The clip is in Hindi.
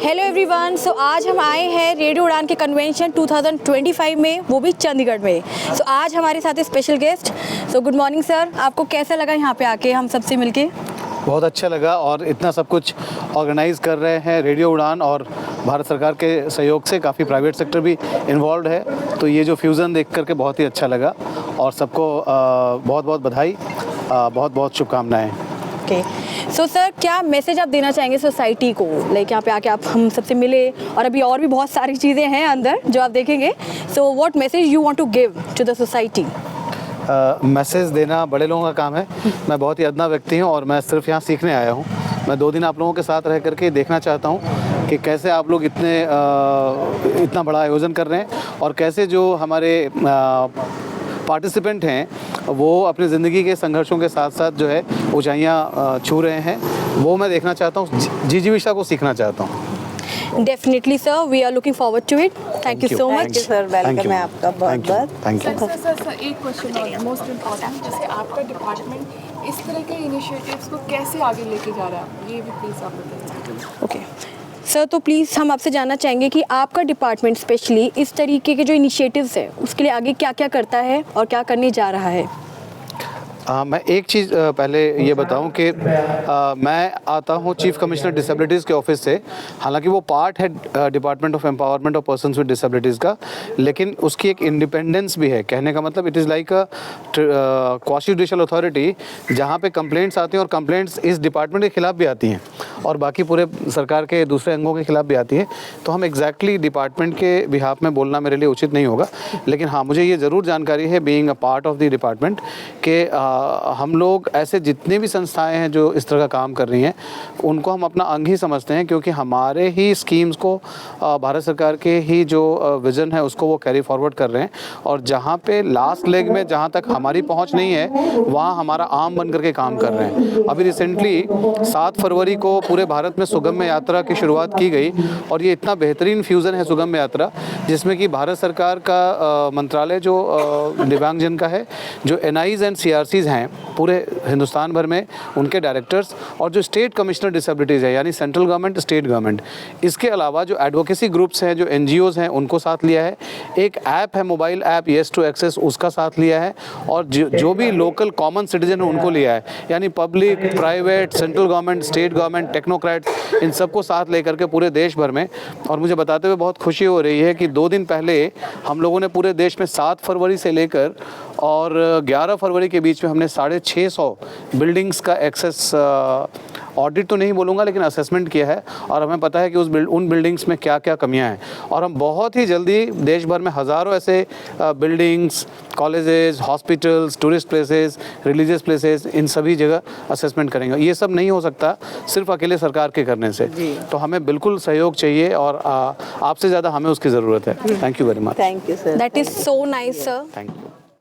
हेलो एवरीवन, सो आज हम आए हैं रेडियो उड़ान के कन्वेंशन 2025 में, वो भी चंडीगढ़ में। सो आज हमारे साथ special guest. So good morning sir, आपको कैसा लगा यहाँ पे आके हम सबसे मिलके? बहुत अच्छा लगा और इतना सब कुछ ऑर्गेनाइज़ कर रहे हैं रेडियो उड़ान और भारत सरकार के सहयोग से काफ़ी प्राइवेट सेक्टर भी इन्वॉल्व है, तो ये जो फ्यूज़न देख करके बहुत ही अच्छा लगा और सबको बहुत बहुत बधाई, बहुत बहुत शुभकामनाएँ। ओके, सो सर क्या मैसेज आप देना चाहेंगे सोसाइटी को? लाइक यहाँ पे आके आप हम सबसे मिले और अभी और भी बहुत सारी चीज़ें हैं अंदर जो आप देखेंगे। So what message you want to give to the society? Message देना बड़े लोगों का काम है। मैं बहुत ही अदना व्यक्ति हूँ और मैं सिर्फ यहाँ सीखने आया हूँ। मैं 2 दिन आप लोगों के साथ रह करके देखना चाहता हूँ कि कैसे आप लोग इतना बड़ा आयोजन कर रहे हैं और कैसे जो हमारे पार्टिसिपेंट हैं वो अपनी ज़िंदगी के संघर्षों के साथ साथ जो है ऊंचाइयाँ छू रहे हैं, वो मैं देखना चाहता हूँ। जीविका को सीखना चाहता हूँ। Definitely sir, we are looking forward to it. Thank you so much sir, welcome है आपका बहुत बहुत। Thank you. सर एक क्वेश्चन और मोस्ट इम्पॉर्टेंट, जैसे आपका डिपार्टमेंट इस तरह के इनिशिएटिव्स को कैसे आगे लेके जा रहा है, ये भी प्लीज़ आप बताइए। ओके सर, तो प्लीज़ हम आपसे जानना चाहेंगे कि आपका डिपार्टमेंट स्पेशली इस तरीके के जो इनिशिएटिव्स है उसके लिए आगे क्या क्या करता है और क्या करने जा रहा है? मैं एक चीज़ पहले ये बताऊं कि मैं आता हूं चीफ कमिश्नर डिसेबिलिटीज़ के ऑफिस से। हालांकि वो पार्ट है department of empowerment of persons with disabilities का, लेकिन उसकी एक इंडिपेंडेंस भी है। कहने का मतलब it is like a quasi judicial authority, जहां पे कंप्लेंट्स आती हैं और कंप्लेंट्स इस डिपार्टमेंट के खिलाफ भी आती हैं और बाकी पूरे सरकार के दूसरे अंगों के खिलाफ भी आती है। तो हम एग्जैक्टली डिपार्टमेंट के बिहाफ में बोलना मेरे लिए उचित नहीं होगा, लेकिन हाँ, मुझे ये ज़रूर जानकारी है being a part of the department कि हम लोग ऐसे जितने भी संस्थाएं हैं जो इस तरह का काम कर रही हैं उनको हम अपना अंग ही समझते हैं, क्योंकि हमारे ही स्कीम्स को भारत सरकार के ही जो विज़न है उसको वो कैरी फॉरवर्ड कर रहे हैं। और जहाँ पे लास्ट लेग में जहाँ तक हमारी पहुँच नहीं है वहाँ हमारा आम बन करके काम कर रहे हैं। अभी रिसेंटली 7 फरवरी को पूरे भारत में सुगम्य यात्रा की शुरुआत की गई और ये इतना बेहतरीन फ्यूज़न है सुगम्य यात्रा, जिसमें कि भारत सरकार का मंत्रालय जो दिव्यांगजन का है, जो NIs एंड CRCs हैं पूरे हिंदुस्तान भर में, उनके डायरेक्टर्स और जो स्टेट कमिश्नर डिसेबिलिटीज़ है यानी सेंट्रल गवर्नमेंट स्टेट गवर्नमेंट, इसके अलावा जो एडवोकेसी ग्रुप्स हैं, जो NGOs हैं, उनको साथ लिया है। एक ऐप है, mobile app yes to access, उसका साथ लिया है और जो भी लोकल कॉमन सिटीजन है उनको लिया है, यानी public, private, central government, state government, technocrats, इन सबको साथ लेकर के पूरे देश भर में। और मुझे बताते हुए बहुत खुशी हो रही है कि 2 दिन पहले हम लोगों ने पूरे देश में 7 फरवरी से लेकर और 11 फरवरी के बीच में हमने 650 बिल्डिंग्स का एक्सेस ऑडिट तो नहीं बोलूँगा लेकिन असेसमेंट किया है और हमें पता है कि उन बिल्डिंग्स में क्या क्या कमियां हैं और हम बहुत ही जल्दी देश भर में हज़ारों ऐसे buildings, colleges, hospitals, tourist places, religious places, इन सभी जगह असेसमेंट करेंगे। ये सब नहीं हो सकता सिर्फ अकेले सरकार के करने से, तो हमें बिल्कुल सहयोग चाहिए और आपसे ज़्यादा हमें उसकी ज़रूरत है। Thank you very much. Thank you sir. That is so nice sir. Thank you.